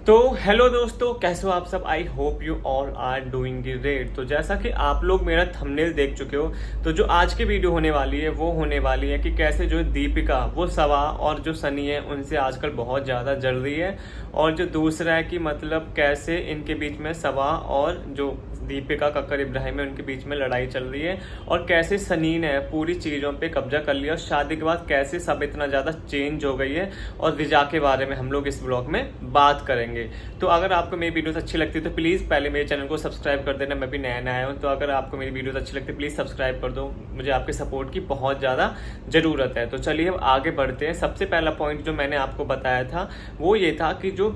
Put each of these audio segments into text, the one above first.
तो हेलो दोस्तों, कैसे हो आप सब। I hope you all are doing great. तो जैसा कि आप लोग मेरा थंबनेल देख चुके हो, तो जो आज की वीडियो होने वाली है वो होने वाली है कि कैसे जो दीपिका वो सवा और जो सनी है उनसे आजकल बहुत ज़्यादा जल रही है, और जो दूसरा है कि मतलब कैसे इनके बीच में सवा और जो दीपिका कक्कर इब्राहिम है उनके बीच में लड़ाई चल रही है, और कैसे सनी ने पूरी चीज़ों पे कब्जा कर लिया और शादी के बाद कैसे सब इतना ज़्यादा चेंज हो गई है, और रिजा के बारे में हम लोग इस ब्लॉग में बात करेंगे। तो अगर आपको मेरी वीडियोस अच्छी लगती है तो प्लीज़ पहले मेरे चैनल को सब्सक्राइब कर देना, मैं भी नया आया हूँ। तो अगर आपको मेरी वीडियोस अच्छी लगती है प्लीज़ सब्सक्राइब कर दो, मुझे आपके सपोर्ट की बहुत ज़्यादा ज़रूरत है। तो चलिए अब आगे बढ़ते हैं। सबसे पहला पॉइंट जो मैंने आपको बताया था वो ये था कि जो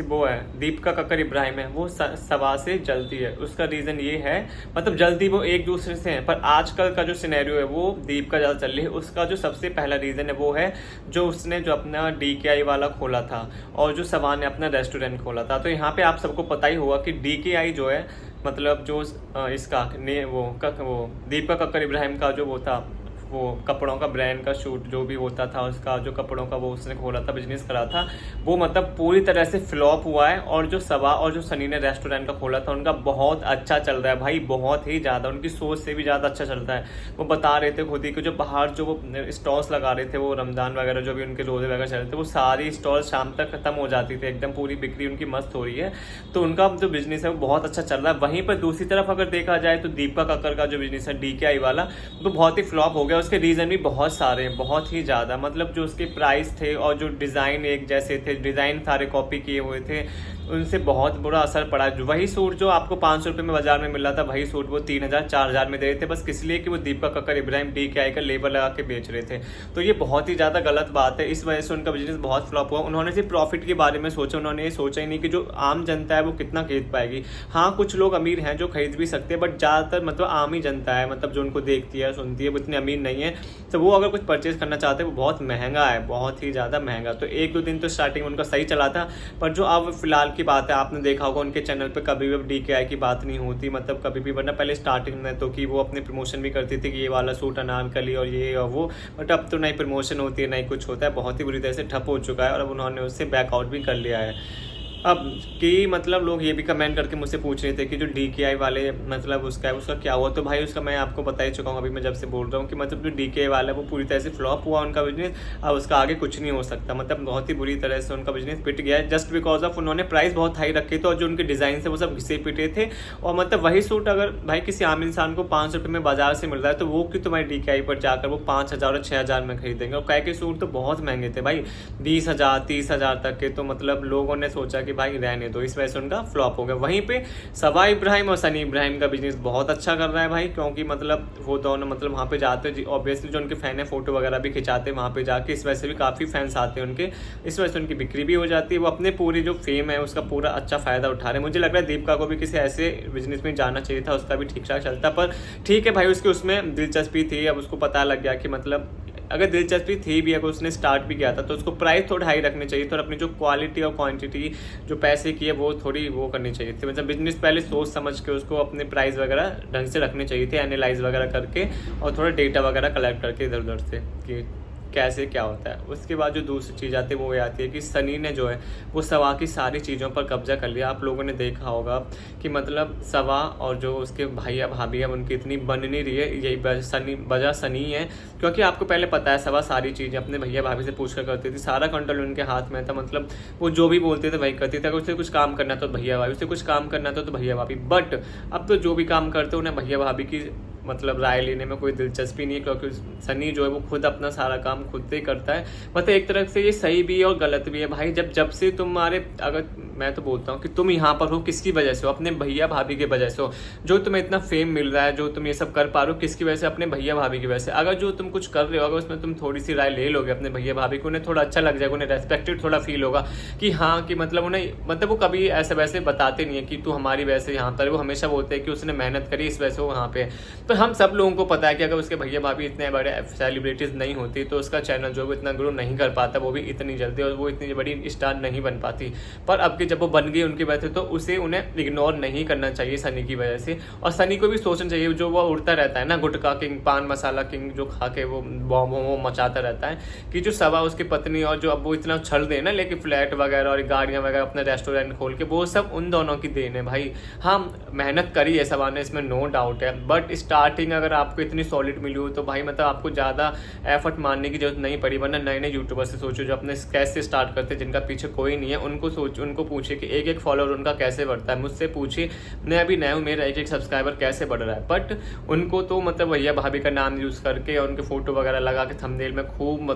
वो है दीपिका कक्कर इब्राहिम है वो सवा से जलती है। उसका रीज़न ये है, मतलब जल्दी वो एक दूसरे से हैं, पर आजकल का जो सिनेरियो है वो दीपिका ज़्यादा चल रही है। उसका जो सबसे पहला रीज़न है वो है जो उसने जो अपना DKI वाला खोला था और जो सवा ने अपना रेस्टोरेंट खोला था। तो यहाँ पे आप सबको पता ही होगा कि DKI जो है, मतलब जो इसका ने वो दीपिका कक्कर इब्राहिम का जो वो था, वो कपड़ों का ब्रांड का शूट जो भी होता था, उसका जो कपड़ों का वो उसने खोला था, बिजनेस करा था, वो मतलब पूरी तरह से फ्लॉप हुआ है। और जो सवा और जो सनी ने रेस्टोरेंट का खोला था उनका बहुत अच्छा चल रहा है भाई, बहुत ही ज़्यादा, उनकी सोच से भी ज़्यादा अच्छा चलता है। वो बता रहे थे खुद ही कि जो बाहर जो वो स्टॉल्स लगा रहे थे, वो रमज़ान वगैरह जो भी उनके रोजे वगैरह चल रहे थे, वो सारी स्टॉल शाम तक खत्म हो जाती थी, एकदम पूरी बिक्री उनकी मस्त हो रही है। तो उनका जो बिजनेस है वो बहुत अच्छा चल रहा है। वहीं पर दूसरी तरफ अगर देखा जाए तो दीपिका कक्कर का जो बिजनेस है DKI वाला, वो बहुत ही फ्लॉप हो गया। उसके रीज़न भी बहुत सारे हैं, बहुत ही ज़्यादा, मतलब जो उसके प्राइस थे और जो डिज़ाइन एक जैसे थे, डिज़ाइन सारे कॉपी किए हुए थे, उनसे बहुत बुरा असर पड़ा। वही सूट जो आपको 500 रुपये में बाजार में मिल रहा था, वही सूट वो 3000 4000 में दे रहे थे, बस किस लिए कि वो दीपिका कक्कर इब्राहिम DKI का लेबल लगा के बेच रहे थे। तो ये बहुत ही ज़्यादा गलत बात है, इस वजह से उनका बिजनेस बहुत फ्लॉप हुआ। उन्होंने सिर्फ प्रॉफिट के बारे में सोचा, उन्होंने ये सोचा ही नहीं कि जो आम जनता है वो कितना खरीद पाएगी। हाँ, कुछ लोग अमीर हैं जो खरीद भी सकते हैं, बट ज़्यादातर मतलब आम ही जनता है, मतलब जो उनको देखती है सुनती है, वो इतनी अमीर नहीं है। तो वो अगर कुछ परचेज करना चाहते हैं वो बहुत महंगा है, बहुत ही ज़्यादा महंगा। तो एक दो दिन तो स्टार्टिंग उनका सही चला था, पर जो अब फिलहाल की बात है, आपने देखा होगा उनके चैनल पे कभी भी DKI की बात नहीं होती, मतलब कभी भी, वरना पहले स्टार्टिंग में तो कि वो अपने प्रमोशन भी करती थी कि ये वाला सूट अनारकली और ये और वो, बट अब तो नई प्रमोशन होती है, नई कुछ होता है, बहुत ही बुरी तरह से ठप हो चुका है, और अब उन्होंने उससे बैकआउट भी कर लिया है। अब कि मतलब लोग ये भी कमेंट करके मुझसे पूछ रहे थे कि जो DKI वाले मतलब उसका क्या हुआ। तो भाई उसका मैं आपको बता ही चुका हूँ, अभी मैं जब से बोल रहा हूँ कि मतलब जो DKI वाला है वो पूरी तरह से फ्लॉप हुआ उनका बिजनेस। अब उसका आगे कुछ नहीं हो सकता, मतलब बहुत ही बुरी तरह से उनका बिजनेस पिट गया है, जस्ट बिकॉज ऑफ उन्होंने प्राइस बहुत हाई रखे थे और जो उनके डिज़ाइन से वो सब घिसे पिटे थे। और मतलब वही सूट अगर भाई किसी आम इंसान को 500 रुपये में बाजार से मिल रहा है, तो वो क्यों तुम्हारे DKI पर जाकर वो 5000 और 6000 में खरीदेंगे। और कह के सूट तो बहुत महंगे थे भाई, 20,000 30,000 तक के। तो मतलब लोगों ने सोचा कि भाई रहने दो, इस वजह से उनका फ्लॉप हो गया। वहीं पे सवा इब्राहिम और सनी इब्राहिम का बिजनेस बहुत अच्छा कर रहा है भाई, क्योंकि मतलब वो दोनों मतलब वहाँ पे जाते हैं, ऑब्वियसली जो उनके फैन है फोटो वगैरह भी खिंचाते हैं वहाँ पे जाके, इस वजह से भी काफ़ी फैंस आते हैं उनके, इस वजह से उनकी बिक्री भी हो जाती है। वो अपने पूरी जो फेम है उसका पूरा अच्छा फ़ायदा उठा रहे हैं। मुझे लग रहा है दीपिका को भी किसी ऐसे बिजनेस में जाना चाहिए था, उसका भी ठीक ठाक चलता, पर ठीक है भाई, उसकी उसमें दिलचस्पी थी। अब उसको पता लग गया कि मतलब अगर दिलचस्पी थी भी, अगर उसने स्टार्ट भी किया था, तो उसको प्राइस थोड़ा हाई रखनी चाहिए, तो अपनी जो क्वालिटी और क्वांटिटी जो पैसे की है वो थोड़ी वो करनी चाहिए थी। मतलब बिजनेस पहले सोच समझ के उसको अपने प्राइस वगैरह ढंग से रखने चाहिए थे, एनालाइज वगैरह करके, और थोड़ा डेटा वगैरह कलेक्ट करके इधर उधर से कि कैसे क्या होता है। उसके बाद जो दूसरी चीज़ आती है वो ये आती है कि सनी ने जो है वो सवा की सारी चीज़ों पर कब्जा कर लिया। आप लोगों ने देखा होगा कि मतलब सवा और जो उसके भैया भाभी है उनकी इतनी बन नहीं रही है, यही वजह सनी है, क्योंकि आपको पहले पता है सवा सारी चीज़ें अपने भैया भाभी से पूछ कर करती थी, सारा कंट्रोल उनके हाथ में था। मतलब वो जो भी बोलते थे वही करती थी, अगर उसे कुछ काम करना था तो भैया भाभी, उसे कुछ काम करना था तो भैया भाभी। बट अब तो जो भी काम करते उन्हें भैया भाभी की मतलब राय लेने में कोई दिलचस्पी नहीं है, क्योंकि सनी जो है वो खुद अपना सारा काम खुद से ही करता है। मतलब एक तरफ से ये सही भी है और गलत भी है भाई। जब से तुम्हारे, अगर मैं तो बोलता हूँ कि तुम यहाँ पर हो किसकी वजह से हो, अपने भैया भाभी की वजह से हो। जो तुम्हें इतना फेम मिल रहा है, जो तुम ये सब कर पा रहे हो, किसकी वजह से, अपने भैया भाभी की वजह से। अगर जो तुम कुछ कर रहे हो, अगर उसमें तुम थोड़ी सी राय ले लोगे अपने भैया भाभी को, उन्हें थोड़ा अच्छा लग जाएगा, उन्हें रेस्पेक्टेड थोड़ा फील होगा कि हाँ, कि मतलब उन्हें, मतलब वो कभी ऐसे वैसे बताते नहीं है कि तू हमारी वजह से यहाँ पर, वो हमेशा बोलते हैं कि उसने मेहनत करी इस वजह से वो वहाँ पे। तो हम सब लोगों को पता है कि अगर उसके भैया भाभी इतने बड़े सेलिब्रिटीज़ नहीं होती तो उसका चैनल जो है इतना ग्रो नहीं कर पाता, वो भी इतनी जल्दी, और वो इतनी बड़ी स्टार नहीं बन पाती। पर अब की जब वो बन गई उनकी वजह से, तो उसे उन्हें इग्नोर नहीं करना चाहिए सनी की वजह से। और सनी को भी सोचना चाहिए, जो वो उड़ता रहता है ना, गुटखा किंग, पान मसाला किंग, जो खा के वो बॉम्ब वो मचाता रहता है, कि जो सबा उसकी पत्नी और जो अब वो इतना छल दे ना, लेके फ्लैट वगैरह और गाड़ियाँ वगैरह, अपना रेस्टोरेंट खोल के, वो सब उन दोनों की देन है भाई। हाँ, मेहनत करी है सबा ने, इसमें नो डाउट है, बट स्टार्टिंग अगर आपको इतनी सॉलिड मिली हो तो भाई मतलब आपको ज़्यादा एफर्ट मारने की जरूरत नहीं पड़ी। वरना नए नए यूट्यूबर से सोचो जो अपने कैसे स्टार्ट करते, जिनका पीछे कोई नहीं है, उनको पूछे कि एक एक फॉलोअर उनका कैसे बढ़ता है। मुझसे पूछे, मैं अभी नया हूँ, मेरा एक एक सब्सक्राइबर कैसे बढ़ रहा है, बट उनको तो मतलब भैया भाभी का नाम यूज़ करके और उनके फोटो वगैरह लगा के थंबनेल में खूब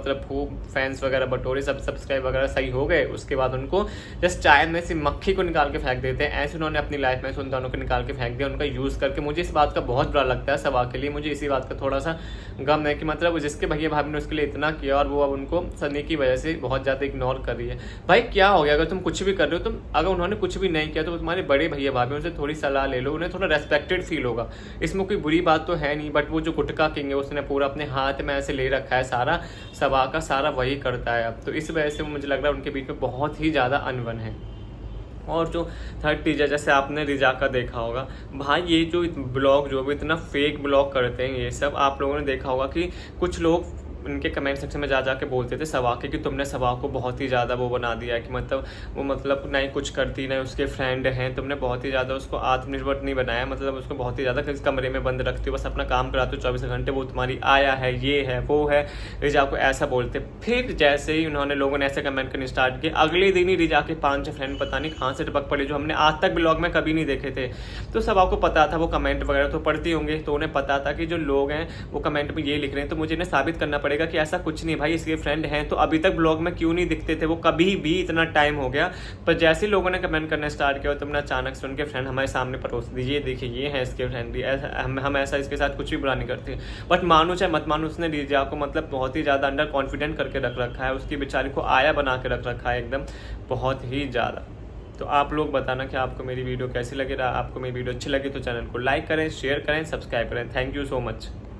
फैंस वगैरह बटोरे, सब सब्सक्राइब वगैरह सही हो गए। उसके बाद उनको जस्ट चाय में से मक्खी को निकाल के फेंक देते हैं। ऐसे उन्होंने अपनी लाइफ में उन दोनों को निकाल के फेंक दिया, उनका यूज़ करके। मुझे इस बात का बहुत बुरा लगता है सबा के लिए, मुझे इसी बात का थोड़ा सा गम है कि मतलब जिसके भैया भाभी ने उसके लिए इतना किया और वो अब उनको सनी की वजह से बहुत ज़्यादा इग्नोर कर रही है। भाई क्या हो गया, अगर तुम कुछ भी कर रहे हो, तुम अगर उन्होंने कुछ भी नहीं किया तो तुम्हारे बड़े भैया भाभी उनसे थोड़ी सलाह ले लो, उन्हें थोड़ा रेस्पेक्टेड फील होगा। इसमें कोई बुरी बात तो है नहीं, बट वो जो गुटखा किंग है उसने पूरा अपने हाथ में ऐसे ले रखा है, सारा सबा का सारा वही करता है अब। तो इस वजह से मुझे लग रहा है उनके बीच में बहुत ही ज़्यादा अनबन है। और जो थर्ड टीजर, जैसे आपने रिजा का देखा होगा भाई, ये जो ब्लॉग जो भी इतना फेक ब्लॉग करते हैं, ये सब आप लोगों ने देखा होगा कि कुछ लोग उनके कमेंट सेक्शन में जा जाके बोलते थे सवा के कि तुमने सवा को बहुत ही ज़्यादा वो बना दिया है, कि मतलब वो मतलब नहीं कुछ करती, नहीं उसके फ्रेंड हैं, तुमने बहुत ही ज़्यादा उसको आत्मनिर्भर नहीं बनाया, मतलब उसको बहुत ही ज़्यादा कमरे में बंद रखती हो, बस अपना काम कराते हो 24 घंटे, वो तुम्हारी आया है, ये है वो है। रिजा को ऐसा बोलते। फिर जैसे ही उन्होंने लोगों ने ऐसे कमेंट करने स्टार्ट किए, अगले दिन ही रिजा के 5 फ्रेंड पता नहीं कहाँ से टपक पड़े, जो हमने आज तक ब्लॉग में कभी नहीं देखे थे। तो सवा को पता था, वो कमेंट वगैरह तो पढ़ती होंगे, तो उन्हें पता था कि जो लोग हैं वो कमेंट में ये लिख रहे हैं, तो मुझे इन्हें साबित करना पड़ेगा कि ऐसा कुछ नहीं भाई, इसके फ्रेंड हैं तो अभी तक ब्लॉग में क्यों नहीं दिखते थे वो कभी भी, इतना टाइम हो गया। पर जैसे लोगों ने कमेंट करना स्टार्ट किया, तुमने अचानक से उनके फ्रेंड हमारे सामने परोस दिए, देखिए ये है इसके फ्रेंड, हम ऐसा इसके साथ कुछ भी बुरा नहीं करते। बट मानो चाहे मत मानो, उसने रिजा को मतलब बहुत ही ज़्यादा अंडर कॉन्फिडेंट करके रख रखा है, उसकी बेचारी को आया बना के रख रखा है एकदम, बहुत ही ज़्यादा। तो आप लोग बताना कि आपको मेरी वीडियो कैसी लगी। आपको मेरी वीडियो अच्छी लगी तो चैनल को लाइक करें, शेयर करें, सब्सक्राइब करें। Thank you so much.